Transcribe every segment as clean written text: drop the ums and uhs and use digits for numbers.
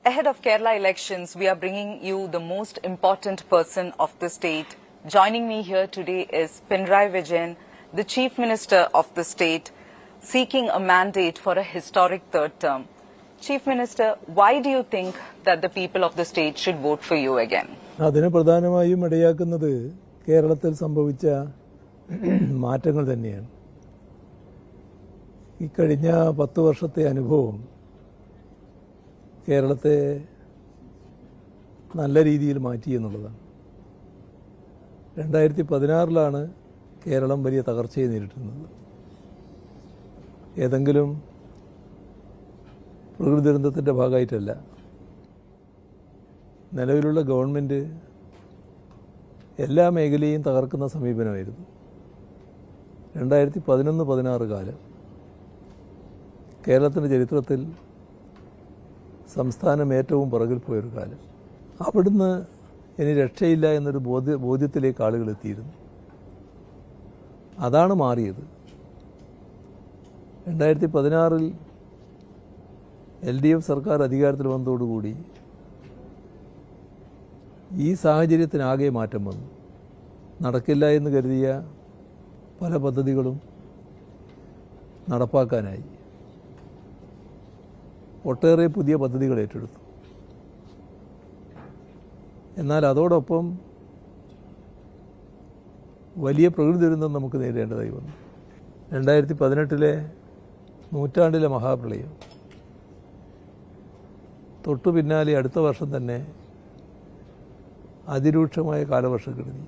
Ahead of Kerala elections, we are bringing you the most important person of the state. Joining me here today is Pinarayi Vijayan, the Chief Minister of the state, seeking a mandate for a historic third term. Chief Minister, why do you think that the people of the state should vote for you again? അതിന് പ്രധാനമായും ഇടയാക്കുന്നത് കേരളത്തിൽ സംഭവിച്ച മാറ്റങ്ങൾ തന്നെയാണ്. ഈ കഴിഞ്ഞ 10 വർഷത്തെ അനുഭവം കേരളത്തെ നല്ല രീതിയിൽ മാറ്റി എന്നുള്ളതാണ്. 2016 കേരളം വലിയ തകർച്ചയെ നേരിടുന്നത്. ഏതെങ്കിലും പ്രകൃതി ദുരന്തത്തിൻ്റെ ഭാഗമായിട്ടല്ല. നിലവിലുള്ള ഗവൺമെൻറ് എല്ലാ മേഖലയും തകർക്കുന്ന സമീപനമായിരുന്നു. 2011-16 കാലം കേരളത്തിൻ്റെ ചരിത്രത്തിൽ സംസ്ഥാനം ഏറ്റവും പുറകിൽ പോയൊരു കാലം. അവിടുന്ന് ഇനി രക്ഷയില്ല എന്നൊരു ബോധ്യത്തിലേക്ക് ആളുകൾ എത്തിയിരുന്നു. അതാണ് മാറിയത്. 2016 LDF സർക്കാർ അധികാരത്തിൽ വന്നതോടുകൂടി ഈ സാഹചര്യത്തിനാകെ മാറ്റം വന്നു. നടക്കില്ല എന്ന് കരുതിയ പല പദ്ധതികളും നടപ്പാക്കാനായി. ഒട്ടേറെ പുതിയ പദ്ധതികൾ ഏറ്റെടുത്തു. എന്നാൽ അതോടൊപ്പം വലിയ പ്രകൃതി ദുരന്തം നമുക്ക് നേരിടേണ്ടതായി വന്നു. 2018 നൂറ്റാണ്ടിലെ മഹാപ്രളയം, തൊട്ടു പിന്നാലെ അടുത്ത വർഷം തന്നെ അതിരൂക്ഷമായ കാലവർഷക്കെടുതി,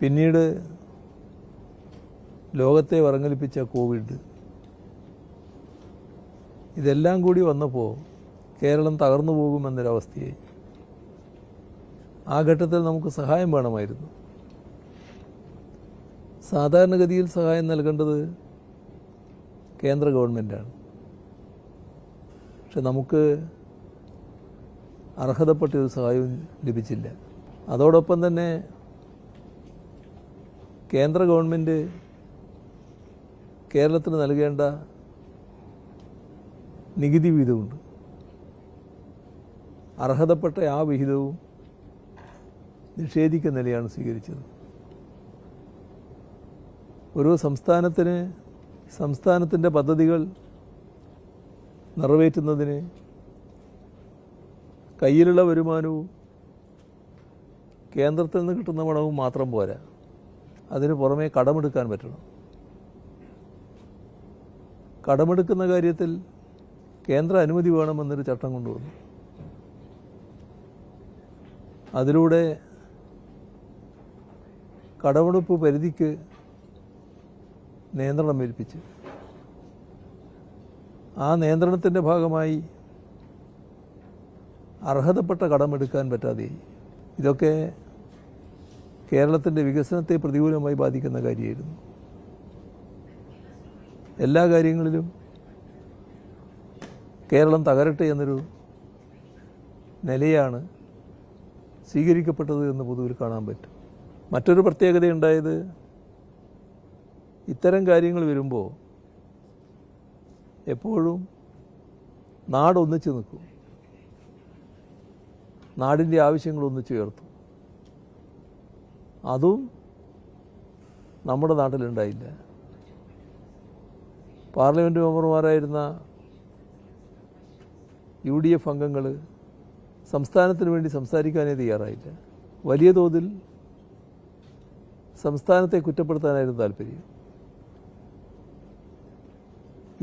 പിന്നീട് ലോകത്തെ വറങ്ങലിപ്പിച്ച കോവിഡ്, ഇതെല്ലാം കൂടി വന്നപ്പോൾ കേരളം തകർന്നു പോകുമെന്നൊരവസ്ഥയായി. ആ ഘട്ടത്തിൽ നമുക്ക് സഹായം വേണമായിരുന്നു. സാധാരണഗതിയിൽ സഹായം നൽകേണ്ടത് കേന്ദ്ര ഗവൺമെൻറ്റാണ്. പക്ഷെ നമുക്ക് അർഹതപ്പെട്ടൊരു സഹായവും ലഭിച്ചില്ല. അതോടൊപ്പം തന്നെ കേന്ദ്ര ഗവൺമെൻറ് കേരളത്തിന് നൽകേണ്ട നികുതി വിഹിതമുണ്ട്. അർഹതപ്പെട്ട ആ വിഹിതവും നിഷേധിക്കുന്ന നിലയാണ് സ്വീകരിച്ചത്. ഒരു സംസ്ഥാനത്തിൻ്റെ പദ്ധതികൾ നിറവേറ്റുന്നതിന് കയ്യിലുള്ള വരുമാനവും കേന്ദ്രത്തിൽ നിന്ന് കിട്ടുന്ന പണവും മാത്രം പോരാ. അതിന് പുറമേ കടമെടുക്കാൻ പറ്റണം. കടമെടുക്കുന്ന കാര്യത്തിൽ കേന്ദ്ര അനുമതി വേണമെന്നൊരു ചട്ടം കൊണ്ടുവന്നു. അതിലൂടെ കടമെടുപ്പ് പരിധിക്ക് നിയന്ത്രണം ഏൽപ്പിച്ച് ആ നിയന്ത്രണത്തിൻ്റെ ഭാഗമായി അർഹതപ്പെട്ട കടമെടുക്കാൻ പറ്റാതെയായി. ഇതൊക്കെ കേരളത്തിൻ്റെ വികസനത്തെ പ്രതികൂലമായി ബാധിക്കുന്ന കാര്യമായിരുന്നു. എല്ലാ കാര്യങ്ങളിലും കേരളം തകരട്ടെ എന്നൊരു നിലയാണ് സ്വീകരിക്കപ്പെട്ടത് എന്ന് പൊതുവിൽ കാണാൻ പറ്റും. മറ്റൊരു പ്രത്യേകതയുണ്ടായത്, ഇത്തരം കാര്യങ്ങൾ വരുമ്പോൾ എപ്പോഴും നാടൊന്നിച്ച് നിൽക്കും, നാടിൻ്റെ ആവശ്യങ്ങൾ ഒന്നിച്ച് ഉയർത്തും. അതും നമ്മുടെ നാട്ടിലുണ്ടായില്ല. പാർലമെൻറ്റ് മെമ്പർമാരായിരുന്ന UDF അംഗങ്ങൾ സംസ്ഥാനത്തിന് വേണ്ടി സംസാരിക്കാനേ തയ്യാറായില്ല. വലിയ തോതിൽ സംസ്ഥാനത്തെ കുറ്റപ്പെടുത്താനായിരുന്നു താല്പര്യം.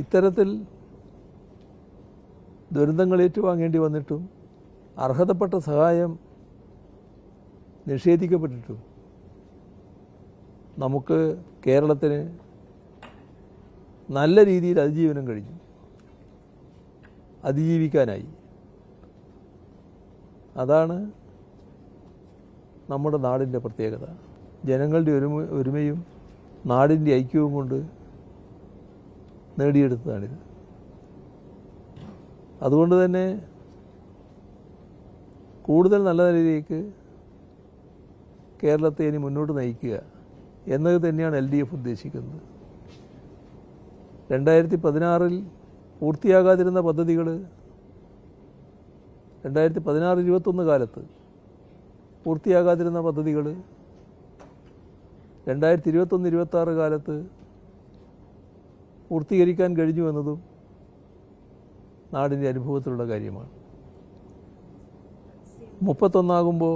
ഇത്തരത്തിൽ ദുരന്തങ്ങൾ ഏറ്റുവാങ്ങേണ്ടി വന്നിട്ടും അർഹതപ്പെട്ട സഹായം നിഷേധിക്കപ്പെട്ടിട്ടും നമുക്ക് കേരളത്തിന് നല്ല രീതിയിൽ അതിജീവനം കഴിഞ്ഞു, അതിജീവിക്കാനായി. അതാണ് നമ്മുടെ നാടിൻ്റെ പ്രത്യേകത. ജനങ്ങളുടെ ഒരുമയും നാടിൻ്റെ ഐക്യവും കൊണ്ട് നേടിയെടുത്തതാണിത്. അതുകൊണ്ട് തന്നെ കൂടുതൽ നല്ല നിലയിലേക്ക് കേരളത്തെ ഇനി മുന്നോട്ട് നയിക്കുക എന്നത് തന്നെയാണ് LDF ഉദ്ദേശിക്കുന്നത്. 2016 പൂർത്തിയാകാതിരുന്ന പദ്ധതികൾ 2016-21 കാലത്ത് പൂർത്തിയാകാതിരുന്ന പദ്ധതികൾ 2021-26 കാലത്ത് പൂർത്തീകരിക്കാൻ കഴിഞ്ഞു എന്നതും നാടിൻ്റെ അനുഭവത്തിലുള്ള കാര്യമാണ്. 31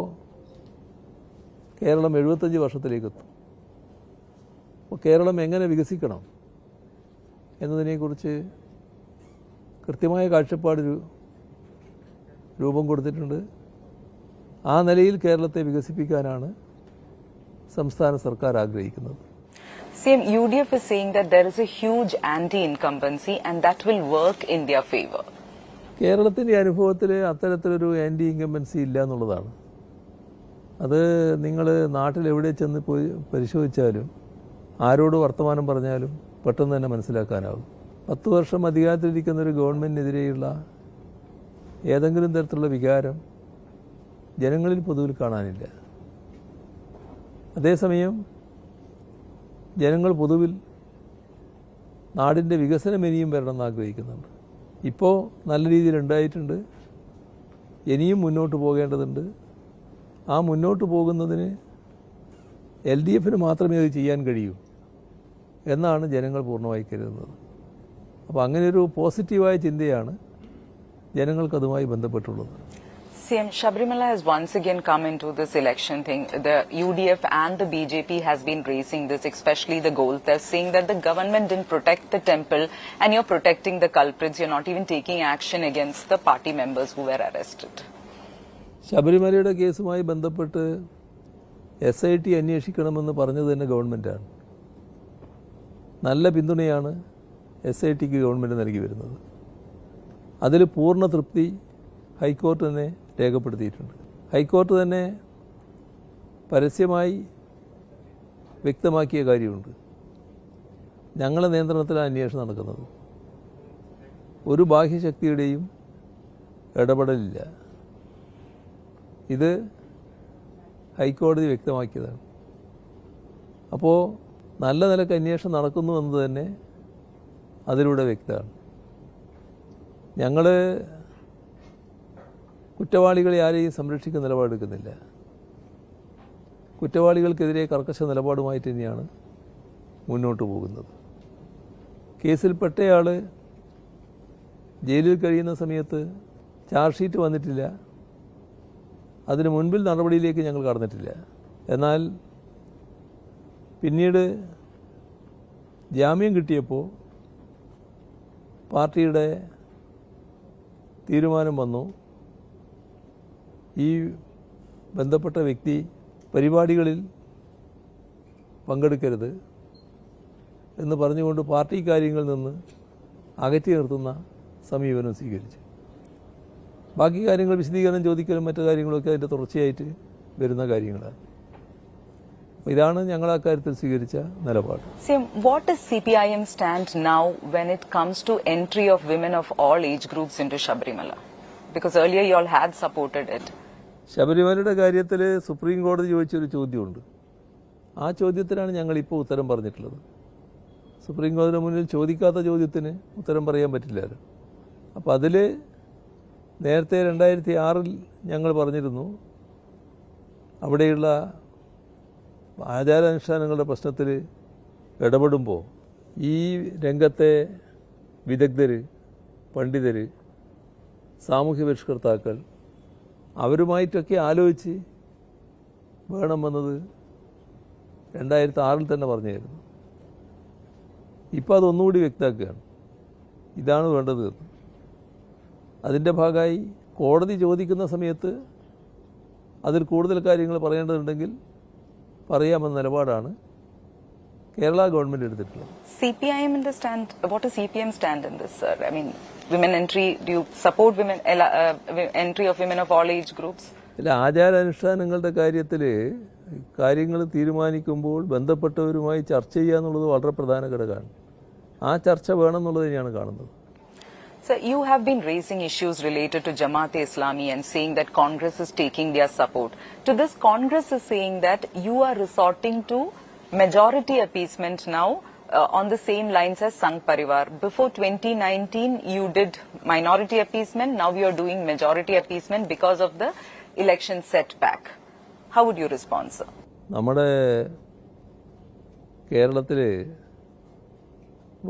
കേരളം 75 വർഷത്തിലേക്കെത്തും. അപ്പോൾ കേരളം എങ്ങനെ വികസിക്കണം എന്നതിനെക്കുറിച്ച് കൃത്യമായ കാഴ്ചപ്പാട് രൂപം കൊടുത്തിട്ടുണ്ട്. ആ നിലയിൽ കേരളത്തെ വികസിപ്പിക്കാനാണ് സംസ്ഥാന സർക്കാർ ആഗ്രഹിക്കുന്നത്. CM, UDF is saying that there is a huge anti-incumbency and that will work in their favor. കേരളത്തിൻ്റെ അനുഭവത്തിൽ അത്തരത്തിലൊരു ആൻറ്റി ഇൻകംബൻസി ഇല്ല എന്നുള്ളതാണ്. അത് നിങ്ങൾ നാട്ടിലെവിടെ ചെന്ന് പോയി പരിശോധിച്ചാലും ആരോട് വർത്തമാനം പറഞ്ഞാലും പെട്ടെന്ന് തന്നെ മനസ്സിലാക്കാനാവും. 10 വർഷം അധികാരത്തിലിരിക്കുന്ന ഒരു ഗവൺമെൻറ്റിനെതിരെയുള്ള ഏതെങ്കിലും തരത്തിലുള്ള വികാരം ജനങ്ങളിൽ പൊതുവിൽ കാണാനില്ല. അതേസമയം ജനങ്ങൾ പൊതുവിൽ നാടിൻ്റെ വികസനം ഇനിയും വരണമെന്ന് ആഗ്രഹിക്കുന്നുണ്ട്. ഇപ്പോൾ നല്ല രീതിയിൽ ഉണ്ടായിട്ടുണ്ട്, ഇനിയും മുന്നോട്ട് പോകേണ്ടതുണ്ട്. ആ മുന്നോട്ട് പോകുന്നതിന് LDF മാത്രമേ അത് ചെയ്യാൻ കഴിയൂ എന്നാണ് ജനങ്ങൾ പൂർണ്ണമായി കരുതുന്നത്. അപ്പോൾ അങ്ങനെയൊരു പോസിറ്റീവായ ചിന്തയാണ് ജനങ്ങൾക്ക് അതുമായി ബന്ധപ്പെട്ടുള്ളത്. CM, Sabrimala has once again come into this election thing. The UDF and the BJP has been raising this, especially the goals. They're saying that the government didn't protect the temple and you're protecting the culprits. You're not even taking action against the party members who were arrested. ശബരിമലയുടെ കേസുമായി ബന്ധപ്പെട്ട് SIT അന്വേഷിക്കണമെന്ന് പറഞ്ഞത് തന്നെ ഗവൺമെൻറ്റാണ്. നല്ല പിന്തുണയാണ് SITക്ക് government നൽകി വരുന്നത്. അതിൽ പൂർണ്ണ തൃപ്തി ഹൈക്കോർട്ട് തന്നെ രേഖപ്പെടുത്തിയിട്ടുണ്ട്. ഹൈക്കോർട്ട് തന്നെ പരസ്യമായി വ്യക്തമാക്കിയ കാര്യമുണ്ട്. ഞങ്ങളുടെ നിയന്ത്രണത്തിലാണ് അന്വേഷണം നടക്കുന്നത്, ഒരു ബാഹ്യശക്തിയുടെയും ഇടപെടലില്ല. ഇത് ഹൈക്കോടതി വ്യക്തമാക്കിയതാണ്. അപ്പോൾ നല്ല നിലക്ക് അന്വേഷണം നടക്കുന്നുവെന്നത് തന്നെ അതിലൂടെ വ്യക്തമാണ്. ഞങ്ങൾ കുറ്റവാളികളെ ആരെയും സംരക്ഷിക്കുന്ന നിലപാടെടുക്കുന്നില്ല. കുറ്റവാളികൾക്കെതിരെ കർക്കശ നിലപാടുമായിട്ട് തന്നെയാണ് മുന്നോട്ട് പോകുന്നത്. കേസിൽപ്പെട്ടയാൾ ജയിലിൽ കഴിയുന്ന സമയത്ത് ചാർജ് ഷീറ്റ് വന്നിട്ടില്ല. അതിന് മുൻപിൽ നടപടിയിലേക്ക് ഞങ്ങൾ കടന്നിട്ടില്ല. എന്നാൽ പിന്നീട് ജാമ്യം കിട്ടിയപ്പോൾ പാർട്ടിയുടെ തീരുമാനം വന്നു, ഈ ബന്ധപ്പെട്ട വ്യക്തി പരിപാടികളിൽ പങ്കെടുക്കരുത് എന്ന് പറഞ്ഞുകൊണ്ട് പാർട്ടി കാര്യങ്ങളിൽ നിന്ന് അകറ്റി നിർത്തുന്ന സമീപനം സ്വീകരിച്ചു. ബാക്കി കാര്യങ്ങൾ വിശദീകരണം ചോദിക്കലും മറ്റു കാര്യങ്ങളൊക്കെ അതിൻ്റെ തുടർച്ചയായിട്ട് വരുന്ന കാര്യങ്ങളാണ്. ഇതാണ് ഞങ്ങൾ അക്കാര്യത്തിൽ സ്വീകരിച്ച നിലപാട്. What is CPIM stand now when it comes to entry of women of all age groups into Sabrimala? Because earlier you all had supported it. ശബരിമലയുടെ കാര്യത്തിൽ സുപ്രീം കോടതി ചോദിച്ചൊരു ചോദ്യമുണ്ട്. ആ ചോദ്യത്തിനാണ് ഞങ്ങളിപ്പോൾ ഉത്തരം പറഞ്ഞിട്ടുള്ളത്. സുപ്രീം കോടതിയുടെ മുന്നിൽ ചോദിക്കാത്ത ചോദ്യത്തിന് ഉത്തരം പറയാൻ പറ്റില്ലല്ലോ. അപ്പോൾ അതിൽ നേരത്തെ 2006 ഞങ്ങൾ പറഞ്ഞിരുന്നു, അവിടെയുള്ള ആചാരാനുഷ്ഠാനങ്ങളുടെ പ്രശ്നത്തിൽ ഇടപെടുമ്പോൾ ഈ രംഗത്തെ വിദഗ്ധർ, പണ്ഡിതർ, സാമൂഹ്യ പരിഷ്കർത്താക്കൾ അവരുമായിട്ടൊക്കെ ആലോചിച്ച് വേണമെന്നത് 2006 തന്നെ പറഞ്ഞായിരുന്നു. ഇപ്പോൾ അതൊന്നുകൂടി വ്യക്തമാക്കുകയാണ്, ഇതാണ് വേണ്ടത്. അതിൻ്റെ ഭാഗമായി കോടതി ചോദിക്കുന്ന സമയത്ത് അതിൽ കൂടുതൽ കാര്യങ്ങൾ പറയേണ്ടതുണ്ടെങ്കിൽ പറയാമെന്ന നിലപാടാണ് കേരള ഗവൺമെന്റ് എടുത്തിട്ടുള്ളത്. CPIM in the stand. What is CPM stand in this, sir? I mean, women entry. Do you support women entry of women of all age groups? അല്ല, ആചാരാനുഷ്ഠാനങ്ങളുടെ കാര്യത്തിൽ കാര്യങ്ങൾ തീരുമാനിക്കുമ്പോൾ ബന്ധപ്പെട്ടവരുമായി ചർച്ച ചെയ്യുക എന്നുള്ളത് വളരെ പ്രധാന ഘടകമാണ്. ആ ചർച്ച വേണമെന്നുള്ളത് തന്നെയാണ് കാണുന്നത്. Sir, you have been raising issues related to Jamaat-e-Islami and saying that Congress is taking their support. To this, Congress is saying that you are resorting to majority appeasement now on the same lines as Sangh Parivar. Before 2019, you did minority appeasement. Now you are doing majority appeasement because of the election setback. How would you respond, sir? നമ്മുടെ കേരളത്തിൽ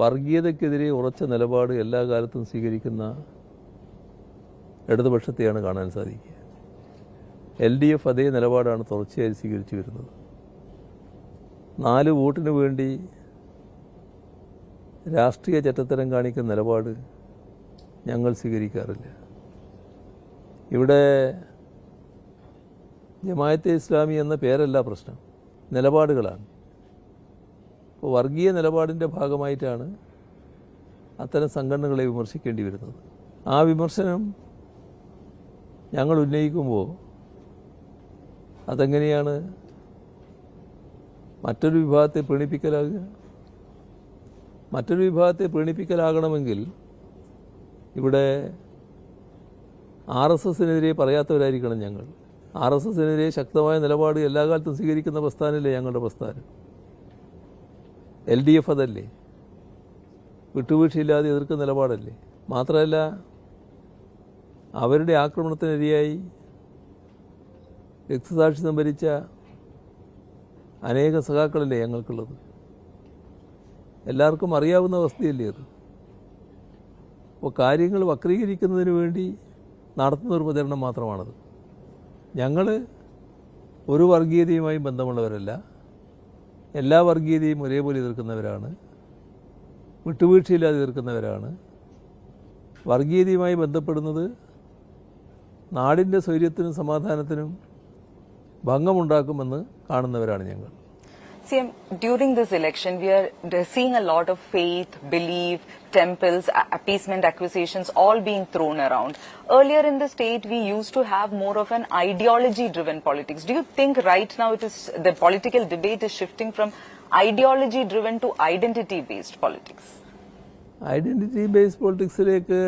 വർഗീയതയ്ക്കെതിരെ ഉറച്ച നിലപാട് എല്ലാ കാലത്തും സ്വീകരിക്കുന്ന ഇടതുപക്ഷത്തെയാണ് കാണാൻ സാധിക്കുക. LDF അതേ നിലപാടാണ് തുടർച്ചയായി സ്വീകരിച്ചു വരുന്നത്. 4 വോട്ടിന് വേണ്ടി രാഷ്ട്രീയ ചട്ടത്തരം കാണിക്കുന്ന നിലപാട് ഞങ്ങൾ സ്വീകരിക്കാറില്ല. ഇവിടെ ജമാഅത്തെ ഇസ്ലാമി എന്ന പേരല്ല പ്രശ്നം, നിലപാടുകളാണ്. അപ്പോൾ വർഗീയ നിലപാടിൻ്റെ ഭാഗമായിട്ടാണ് അത്തരം സംഘടനകളെ വിമർശിക്കേണ്ടി വരുന്നത്. ആ വിമർശനം ഞങ്ങൾ ഉന്നയിക്കുമ്പോൾ അതെങ്ങനെയാണ് മറ്റൊരു വിഭാഗത്തെ പ്രീണിപ്പിക്കലാകുക? മറ്റൊരു വിഭാഗത്തെ പ്രീണിപ്പിക്കലാകണമെങ്കിൽ ഇവിടെ RSSനെതിരെ പറയാത്തവരായിരിക്കണം ഞങ്ങൾ. RSSനെതിരെ ശക്തമായ നിലപാട് എല്ലാ കാലത്തും സ്വീകരിക്കുന്ന പ്രസ്ഥാനമല്ലേ ഞങ്ങളുടെ പ്രസ്ഥാനം. LDF അതല്ലേ, വിട്ടുവീഴ്ചയില്ലാതെ എതിർക്കുന്ന നിലപാടല്ലേ. മാത്രമല്ല, അവരുടെ ആക്രമണത്തിനിരയായി രക്തസാക്ഷിത്വം ഭരിച്ച അനേക സഖാക്കളല്ലേ ഞങ്ങൾക്കുള്ളത്. എല്ലാവർക്കും അറിയാവുന്ന അവസ്ഥയല്ലേ അത്. അപ്പോൾ കാര്യങ്ങൾ വക്രീകരിക്കുന്നതിന് വേണ്ടി നടത്തുന്ന ഒരു പ്രചരണം മാത്രമാണത്. ഞങ്ങൾ ഒരു വർഗീയതയുമായും ബന്ധമുള്ളവരല്ല, എല്ലാ വർഗീയതയും ഒരേപോലെ എതിർക്കുന്നവരാണ്, വിട്ടുവീഴ്ചയില്ലാതെ എതിർക്കുന്നവരാണ്. വർഗീയതയുമായി ബന്ധപ്പെടുന്നത് നാടിൻ്റെ സ്വൈര്യത്തിനും സമാധാനത്തിനും ഭംഗമുണ്ടാക്കുമെന്ന് കാണുന്നവരാണ് ഞങ്ങൾ. CM, during this election, we are seeing a lot of faith, belief, temples, appeasement accusations all being thrown around. Earlier in the state, we used to have more of an ideology-driven politics. Do you think right now the political debate is shifting from ideology-driven to identity-based politics? Identity based പൊളിറ്റിക്സിലേക്ക്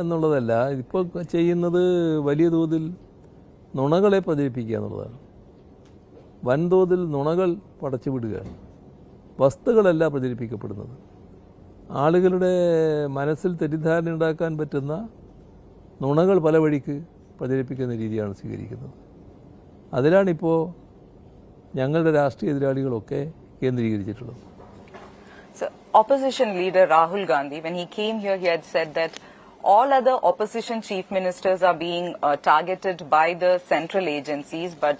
എന്നുള്ളതല്ല, ഇപ്പോൾ ചെയ്യുന്നത് വലിയ തോതിൽ നുണകളെ പ്രചരിപ്പിക്കുക എന്നുള്ളതാണ്. വൻതോതിൽ നുണകൾ പടച്ചുവിടുകയാണ്. വസ്തുക്കളല്ല പ്രചരിപ്പിക്കപ്പെടുന്നത്. ആളുകളുടെ മനസ്സിൽ തെറ്റിദ്ധാരണ ഉണ്ടാക്കാൻ പറ്റുന്ന നുണകൾ പല വഴിക്ക് പ്രചരിപ്പിക്കുന്ന രീതിയാണ് സ്വീകരിക്കുന്നത്. അതിലാണിപ്പോൾ ഞങ്ങളുടെ രാഷ്ട്രീയ എതിരാളികളൊക്കെ കേന്ദ്രീകരിച്ചിട്ടുള്ളത്. So, opposition leader Rahul Gandhi, when he came here, he had said that all other opposition chief ministers are being targeted by the central agencies, but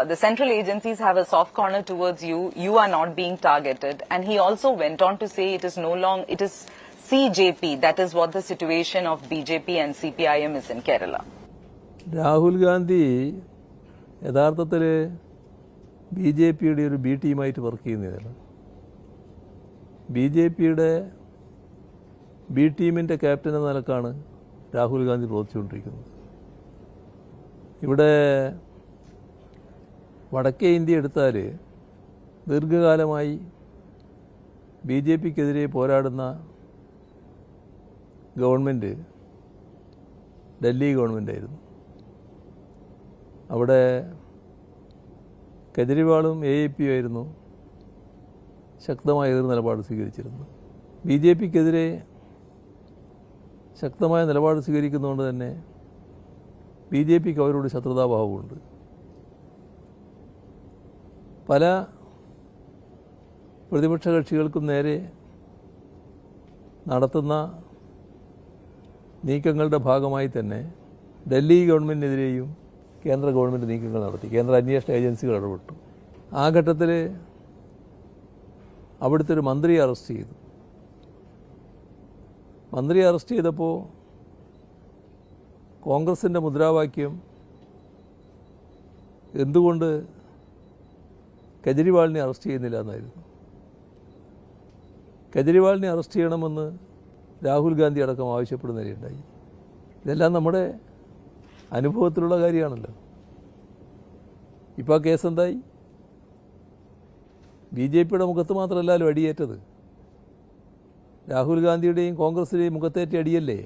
the central agencies have a soft corner towards you. You are not being targeted. And he also went on to say it is CJP. That is what the situation of BJP and CPIM is in Kerala. Rahul Gandhi യഥാർത്ഥത്തിൽ BJPയുടെ ഒരു B ടീമായിട്ട് work ചെയ്യുന്നതാണ്. BJPയുടെ B ടീമിൻ്റെ captain എന്ന നിലക്കാണ് രാഹുൽ ഗാന്ധി പ്രവർത്തിച്ചുകൊണ്ടിരിക്കുന്നത്. ഇവിടെ വടക്കേ India എടുത്താൽ ദീർഘകാലമായി BJPക്കെതിരെ പോരാടുന്ന ഗവൺമെൻറ് ഡൽഹി ഗവൺമെൻറ്റായിരുന്നു. അവിടെ കെജ്രിവാളും AAP ആയിരുന്നു ശക്തമായ എതിർ നിലപാട് സ്വീകരിച്ചിരുന്നത്. BJPക്കെതിരെ ശക്തമായ നിലപാട് സ്വീകരിക്കുന്നതുകൊണ്ട് തന്നെ BJPക്ക് അവരോട് ശത്രുതാഭാവമുണ്ട്. പല പ്രതിപക്ഷ കക്ഷികൾക്കും നേരെ നടത്തുന്ന നീക്കങ്ങളുടെ ഭാഗമായി തന്നെ ഡൽഹി ഗവൺമെൻറ്റിനെതിരെയും കേന്ദ്ര ഗവൺമെൻറ് നീക്കങ്ങൾ നടത്തി. കേന്ദ്ര അന്വേഷണ ഏജൻസികൾ ഇടപെട്ടു. ആ ഘട്ടത്തിൽ അവിടുത്തെ ഒരു മന്ത്രിയെ അറസ്റ്റ് ചെയ്തു. മന്ത്രിയെ അറസ്റ്റ് ചെയ്തപ്പോൾ കോൺഗ്രസിൻ്റെ മുദ്രാവാക്യം എന്തുകൊണ്ട് കെജ്രിവാളിനെ അറസ്റ്റ് ചെയ്യുന്നില്ല എന്നായിരുന്നു. കെജ്രിവാളിനെ അറസ്റ്റ് ചെയ്യണമെന്ന് രാഹുൽ ഗാന്ധി അടക്കം ആവശ്യപ്പെടുന്നതിനുണ്ടായി. ഇതെല്ലാം നമ്മുടെ അനുഭവത്തിലുള്ള കാര്യമാണല്ലോ. ഇപ്പോൾ ആ കേസെന്തായി? BJPയുടെ മുഖത്ത് മാത്രമല്ലല്ലോ അടിയേറ്റത്, രാഹുൽ ഗാന്ധിയുടെയും കോൺഗ്രസിൻ്റെയും മുഖത്തേറ്റ അടിയല്ലേ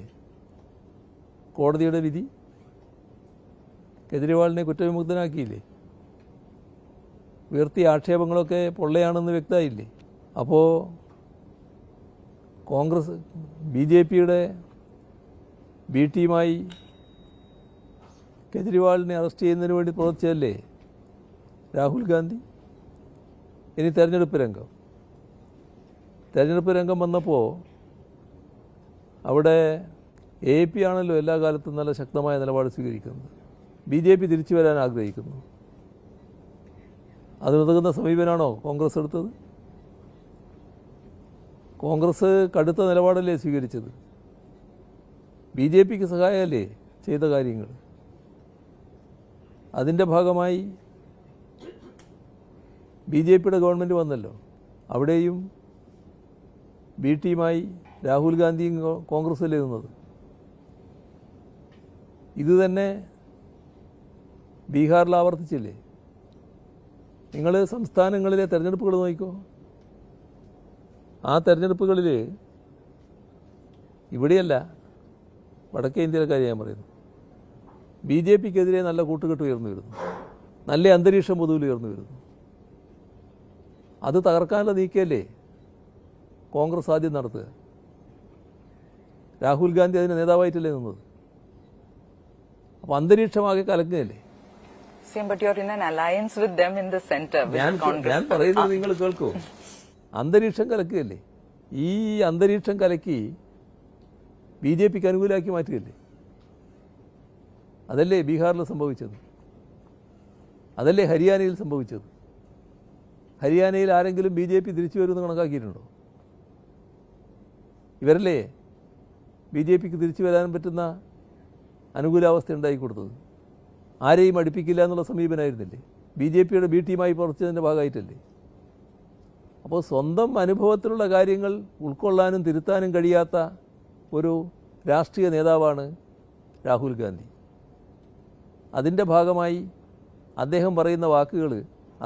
കോടതിയുടെ വിധി. കെജ്രിവാളിനെ കുറ്റവിമുക്തനാക്കിയില്ലേ. ഉയർത്തിയ ആക്ഷേപങ്ങളൊക്കെ പൊള്ളയാണെന്ന് വ്യക്തമായില്ലേ. അപ്പോൾ കോൺഗ്രസ് BJPയുടെ ബി ടീമായി കേജ്രിവാളിനെ അറസ്റ്റ് ചെയ്യുന്നതിന് വേണ്ടി പ്രവർത്തിച്ചതല്ലേ രാഹുൽ ഗാന്ധി. ഇനി തെരഞ്ഞെടുപ്പ് രംഗം വന്നപ്പോൾ അവിടെ AAP ആണല്ലോ എല്ലാ കാലത്തും നല്ല ശക്തമായ നിലപാട് സ്വീകരിക്കുന്നത്. BJP തിരിച്ചു വരാൻ ആഗ്രഹിക്കുന്നു. അതിനുതകുന്ന സമീപനാണോ കോൺഗ്രസ് എടുത്തത്? കോൺഗ്രസ് കടുത്ത നിലപാടല്ലേ സ്വീകരിച്ചത്? BJPക്ക് സഹായമല്ലേ ചെയ്ത കാര്യങ്ങൾ? അതിൻ്റെ ഭാഗമായി BJPയുടെ ഗവൺമെൻറ് വന്നല്ലോ. അവിടെയും ബി ടീമായി രാഹുൽ ഗാന്ധിയും കോൺഗ്രസ്സല്ലേ നിന്നത്. ഇത് തന്നെ ബീഹാറിൽ ആവർത്തിച്ചില്ലേ? നിങ്ങൾ സംസ്ഥാനങ്ങളിലെ തെരഞ്ഞെടുപ്പുകൾ നോക്കിക്കോ. ആ തെരഞ്ഞെടുപ്പുകളിൽ ഇവിടെയല്ല, വടക്കേ ഇന്ത്യയിലെ കാര്യം ഞാൻ പറയുന്നു, BJPക്കെതിരെ നല്ല കൂട്ടുകെട്ട് ഉയർന്നു വരുന്നു, നല്ല അന്തരീക്ഷം പൊതുവിൽ ഉയർന്നു വരുന്നു. അത് തകർക്കാനുള്ള നീക്കമല്ലേ കോൺഗ്രസ് ആദ്യം നടത്തുക. രാഹുൽ ഗാന്ധി അതിന് നേതാവായിട്ടല്ലേ നിന്നത്. അപ്പോൾ അന്തരീക്ഷമാകെ കലങ്ങുകയല്ലേ. But you're in an alliance with them in the center. ഞാൻ പറയുന്നത് നിങ്ങൾ കേൾക്കൂ. അന്തരീക്ഷം കലക്കുകയല്ലേ. ഈ അന്തരീക്ഷം കലക്കി BJPക്ക് അനുകൂലമാക്കി മാറ്റുകയല്ലേ. അതല്ലേ ബീഹാറിൽ സംഭവിച്ചത്, അതല്ലേ ഹരിയാനയിൽ സംഭവിച്ചത്. ഹരിയാനയിൽ ആരെങ്കിലും BJP തിരിച്ചു വരുമെന്ന് കണക്കാക്കിയിട്ടുണ്ടോ? ഇവരല്ലേ BJPക്ക് തിരിച്ചു വരാൻ പറ്റുന്ന അനുകൂലാവസ്ഥ ഉണ്ടായിക്കൊടുത്തത്. ആരെയും അടുപ്പിക്കില്ല എന്നുള്ള സമീപനമായിരുന്നില്ലേ? BJPയുടെ ബി ടീമായി പ്രവർത്തിച്ചതിൻ്റെ ഭാഗമായിട്ടല്ലേ? അപ്പോൾ സ്വന്തം അനുഭവത്തിലുള്ള കാര്യങ്ങൾ ഉൾക്കൊള്ളാനും തിരുത്താനും കഴിയാത്ത ഒരു രാഷ്ട്രീയ നേതാവാണ് രാഹുൽ ഗാന്ധി. അതിൻ്റെ ഭാഗമായി അദ്ദേഹം പറയുന്ന വാക്കുകൾ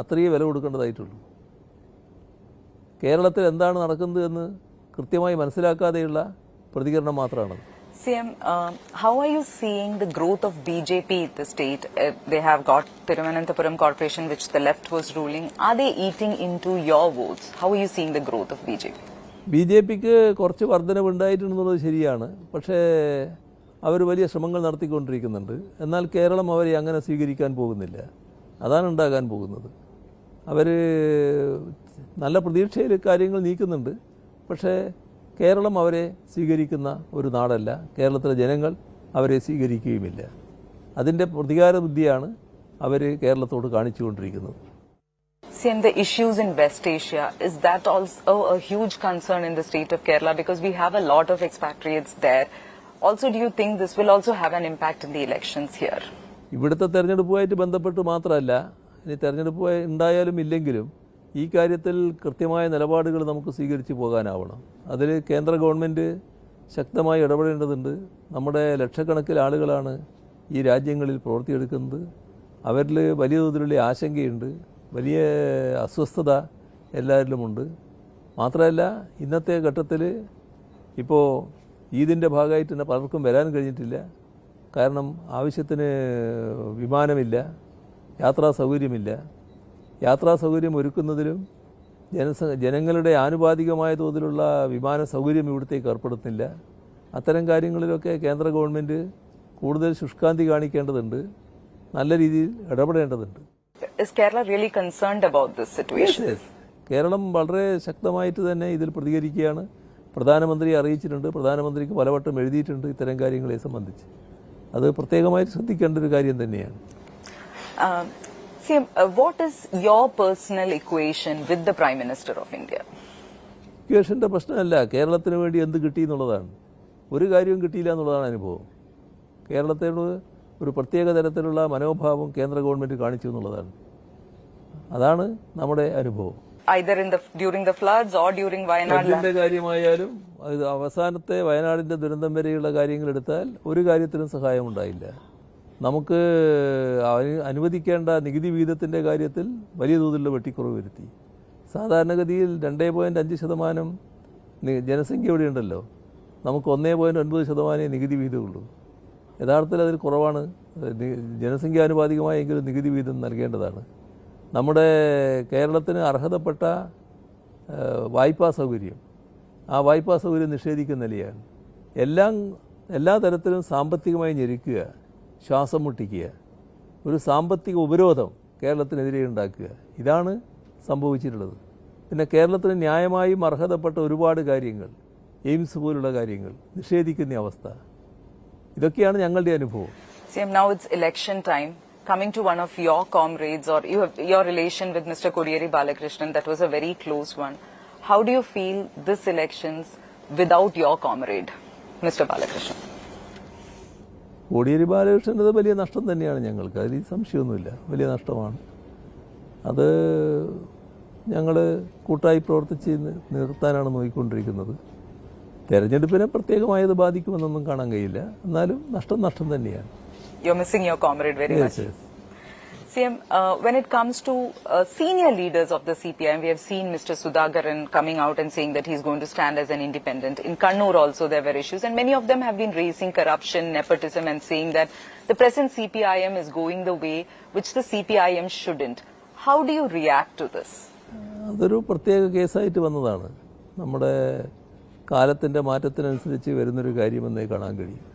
അത്രയേ വില കൊടുക്കേണ്ടതായിട്ടുള്ളൂ. കേരളത്തിൽ എന്താണ് നടക്കുന്നത് എന്ന് കൃത്യമായി മനസ്സിലാക്കാതെയുള്ള പ്രതികരണം മാത്രമാണ്. CM, how are you seeing the growth of BJP in the state? They have got Thiruvananthapuram Corporation, which the left was ruling. Are they eating into your votes? How are you seeing the growth of BJP? BJPക്ക് കുറച്ച് വർധനവുണ്ടായിട്ടുണ്ടെന്നുള്ളത് ശരിയാണ്. പക്ഷേ അവർ വലിയ ശ്രമങ്ങൾ നടത്തിക്കൊണ്ടിരിക്കുന്നുണ്ട്. എന്നാൽ കേരളം അവരെ അങ്ങനെ സ്വീകരിക്കാൻ പോകുന്നില്ല. അതാണ് ഉണ്ടാകാൻ പോകുന്നത്. അവർ നല്ല പ്രതീക്ഷയിൽ കാര്യങ്ങൾ നീക്കുന്നുണ്ട്. പക്ഷേ കേരളം അവരെ സ്വീകരിക്കുന്ന ഒരു നാടല്ല. കേരളത്തിലെ ജനങ്ങൾ അവരെ സ്വീകരിക്കുകയുമില്ല. അതിൻ്റെ പ്രതികാര ബുദ്ധിയാണ് അവർ കേരളത്തോട് കാണിച്ചുകൊണ്ടിരിക്കുന്നത്. CM, the issues in West Asia, is that also a huge concern in the state of Kerala? Because we have a lot of expatriates there. Also, do you think this will also have an impact in the elections here? ഇവിടുത്തെ തെരഞ്ഞെടുപ്പുമായിട്ട് ബന്ധപ്പെട്ട് മാത്രമല്ല, ഇനി തെരഞ്ഞെടുപ്പ് ഉണ്ടായാലും ഇല്ലെങ്കിലും ഈ കാര്യത്തിൽ കൃത്യമായ നിലപാടുകൾ നമുക്ക് സ്വീകരിച്ചു പോകാനാവണം. അതിൽ കേന്ദ്ര ഗവൺമെൻറ് ശക്തമായി ഇടപെടേണ്ടതുണ്ട്. നമ്മുടെ ലക്ഷക്കണക്കിന് ആളുകളാണ് ഈ രാജ്യങ്ങളിൽ പ്രവർത്തിയെടുക്കുന്നത്. അവരിൽ വലിയ തോതിലുള്ള ആശങ്കയുണ്ട്, വലിയ അസ്വസ്ഥത എല്ലാവരിലുമുണ്ട്. മാത്രമല്ല, ഇന്നത്തെ ഘട്ടത്തിൽ ഇപ്പോൾ ഈദിൻ്റെ ഭാഗമായിട്ട് തന്നെ പലർക്കും വരാൻ കഴിഞ്ഞിട്ടില്ല. കാരണം ആവശ്യത്തിന് വിമാനമില്ല, യാത്രാ സൗകര്യമില്ല. യാത്രാ സൗകര്യം ഒരുക്കുന്നതിലും ജനങ്ങളുടെ ആനുപാതികമായ തോതിലുള്ള വിമാന സൗകര്യം ഇവിടത്തേക്ക് ഏർപ്പെടുത്തുന്നില്ല. അത്തരം കാര്യങ്ങളിലൊക്കെ കേന്ദ്ര ഗവൺമെൻറ് കൂടുതൽ ശുഷ്കാന്തി കാണിക്കേണ്ടതുണ്ട്, നല്ല രീതിയിൽ ഇടപെടേണ്ടതുണ്ട്. Is Kerala really concerned about this situation? Yes. Keralam വളരെ ശക്തമായിട്ട് തന്നെ ഇതിൽ പ്രതികരിക്കുകയാണ്. പ്രധാനമന്ത്രിയെ അറിയിച്ചിട്ടുണ്ട്, പ്രധാനമന്ത്രിക്ക് പലവട്ടം എഴുതിയിട്ടുണ്ട് ഇത്തരം കാര്യങ്ങളെ സംബന്ധിച്ച്. അത് പ്രത്യേകമായിട്ട് ശ്രദ്ധിക്കേണ്ട ഒരു കാര്യം തന്നെയാണ്. CM, what is your personal equation with the Prime Minister of India? ഇക്വേഷൻ്റെ പ്രശ്നമല്ല, കേരളത്തിന് വേണ്ടി എന്ത് കിട്ടി എന്നുള്ളതാണ്. ഒരു കാര്യവും കിട്ടിയില്ല എന്നുള്ളതാണ് അനുഭവം. കേരളത്തോട് ഒരു പ്രത്യേക തരത്തിലുള്ള മനോഭാവം കേന്ദ്ര ഗവൺമെൻറ് കാണിച്ചു എന്നുള്ളതാണ്. അതാണ് നമ്മുടെ അനുഭവം. Either during the floods or during Wayanad. ഫ്ലഡിന്റെ കാര്യമായാലും ഇത് അവസാനത്തെ വയനാടിൻ്റെ ദുരന്തം വരെയുള്ള കാര്യങ്ങൾ എടുത്താൽ ഒരു കാര്യത്തിനും സഹായമുണ്ടായില്ല. നമുക്ക് അനുവദിക്കേണ്ട നികുതി വിഹിതത്തിൻ്റെ കാര്യത്തിൽ വലിയ തോതിലുള്ള വെട്ടിക്കുറവ് വരുത്തി. സാധാരണഗതിയിൽ 2.5% ജനസംഖ്യ ഇവിടെ ഉണ്ടല്ലോ, നമുക്ക് 1.9% നികുതി വിഹിതമുള്ളൂ. യഥാർത്ഥത്തിൽ അതിൽ കുറവാണ്. ജനസംഖ്യാനുപാതികമായെങ്കിലും നികുതി വിഹിതം നൽകേണ്ടതാണ്. നമ്മുടെ കേരളത്തിന് അർഹതപ്പെട്ട വായ്പാ സൗകര്യം ആ വായ്പാ സൗകര്യം നിഷേധിക്കുന്ന നിലയാണ്. എല്ലാ തരത്തിലും സാമ്പത്തികമായി ഞെരുക്കുക, ശ്വാസം മുട്ടിക്കുക, ഒരു സാമ്പത്തിക ഉപരോധം കേരളത്തിനെതിരെ ഉണ്ടാക്കുക, ഇതാണ് സംഭവിച്ചിട്ടുള്ളത്. പിന്നെ കേരളത്തിന് ന്യായമായും അർഹതപ്പെട്ട ഒരുപാട് കാര്യങ്ങൾ, എയിംസ് പോലുള്ള കാര്യങ്ങൾ നിഷേധിക്കുന്ന അവസ്ഥ, ഇതൊക്കെയാണ് ഞങ്ങളുടെ അനുഭവം. CM, now it's election time. Coming to one of your comrades, or your relation with Mr. Kodiyeri Balakrishnan, that was a very close one. How do you feel this elections without your comrade, Mr. Balakrishnan? Kodiyeri ബാലകൃഷ്ണൻ്റെത് വലിയ നഷ്ടം തന്നെയാണ് ഞങ്ങൾക്ക്, അതിൽ സംശയമൊന്നുമില്ല, വലിയ നഷ്ടമാണ്. അത് ഞങ്ങൾ കൂട്ടായി പ്രവർത്തിച്ച് നിർത്താനാണ് നോക്കിക്കൊണ്ടിരിക്കുന്നത്. തെരഞ്ഞെടുപ്പിനെ പ്രത്യേകമായത് ബാധിക്കുമെന്നൊന്നും കാണാൻ കഴിയില്ല, എന്നാലും നഷ്ടം തന്നെയാണ്. You're missing your comrade very Yes, much. yes. CM, when it comes to senior leaders of the CPIM, we have seen Mr. Sudhakaran coming out and saying that he's going to stand as an independent. In Kannur also there were issues, and many of them have been raising corruption, nepotism, and saying that the present CPIM is going the way which the CPIM shouldn't. How do you react to this? അതൊരു പ്രത്യേക കേസായിട്ട് വന്നതാണ്. നമ്മുടെ കാലത്തിൻ്റെ മാറ്റത്തിനനുസരിച്ച് വരുന്നൊരു കാര്യമെന്നേ കാണാൻ കഴിയും.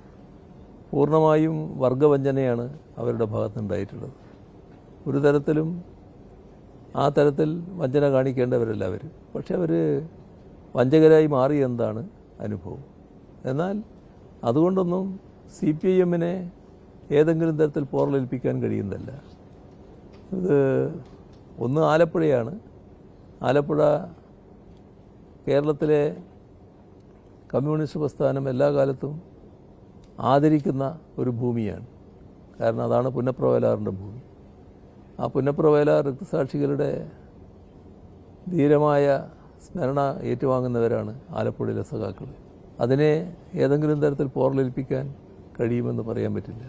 പൂർണ്ണമായും വർഗവഞ്ചനയാണ് അവരുടെ ഭാഗത്തുണ്ടായിട്ടുള്ളത്. ഒരു തരത്തിലും ആ തരത്തിൽ വഞ്ചന കാണിക്കേണ്ടവരല്ല അവർ, പക്ഷെ അവർ വഞ്ചകരായി മാറിയെന്താണ് അനുഭവം. എന്നാൽ അതുകൊണ്ടൊന്നും CPIM-നെ ഏതെങ്കിലും തരത്തിൽ പോറലേൽപ്പിക്കാൻ കഴിയുന്നതല്ല. ഇത് ഒന്ന് ആലപ്പുഴയാണ്. ആലപ്പുഴ കേരളത്തിലെ കമ്മ്യൂണിസ്റ്റ് പ്രസ്ഥാനം എല്ലാ കാലത്തും ആദരിക്കുന്ന ഒരു ഭൂമിയാണ്. കാരണം അതാണ് പുന്നപ്ര വയലാറിൻ്റെ ഭൂമി. ആ പുന്നപ്ര വയലാർ രക്തസാക്ഷികളുടെ ധീരമായ സ്മരണ ഏറ്റുവാങ്ങുന്നവരാണ് ആലപ്പുഴയിലെ സഖാക്കൾ. അതിനെ ഏതെങ്കിലും തരത്തിൽ പോറലേൽപ്പിക്കാൻ കഴിയുമെന്ന് പറയാൻ പറ്റില്ല.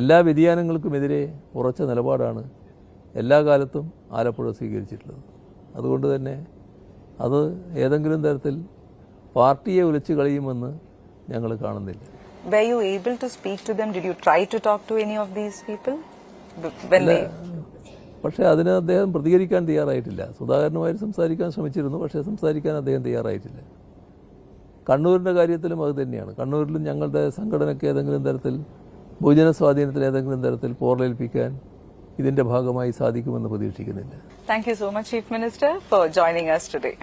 എല്ലാ വ്യതിയാനങ്ങൾക്കുമെതിരെ ഉറച്ച നിലപാടാണ് എല്ലാ കാലത്തും ആലപ്പുഴ സ്വീകരിച്ചിട്ടുള്ളത്. അതുകൊണ്ട് തന്നെ അത് ഏതെങ്കിലും തരത്തിൽ പാർട്ടിയെ ഉലച്ചു കളയുമെന്ന് ഞങ്ങൾ കാണുന്നില്ല. Were you able to speak to them? Did you try to talk to any of these people? പക്ഷേ അതിന് അദ്ദേഹം പ്രതികരിക്കാൻ തയ്യാറായിട്ടില്ല. സുധാകരനുമായി സംസാരിക്കാൻ ശ്രമിച്ചിരുന്നു, പക്ഷേ സംസാരിക്കാൻ അദ്ദേഹം തയ്യാറായിട്ടില്ല. കണ്ണൂരിൻ്റെ കാര്യത്തിലും അത് തന്നെയാണ്. കണ്ണൂരിലും ഞങ്ങളുടെ സംഘടനയ്ക്ക് ഏതെങ്കിലും തരത്തിൽ ബഹുജന സ്വാധീനത്തിൽ ഏതെങ്കിലും തരത്തിൽ പോറലേൽപ്പിക്കാൻ ഇതിൻ്റെ ഭാഗമായി സാധിക്കുമെന്ന് പ്രതീക്ഷിക്കുന്നില്ല. Thank you so much, Chief Minister, for joining us today.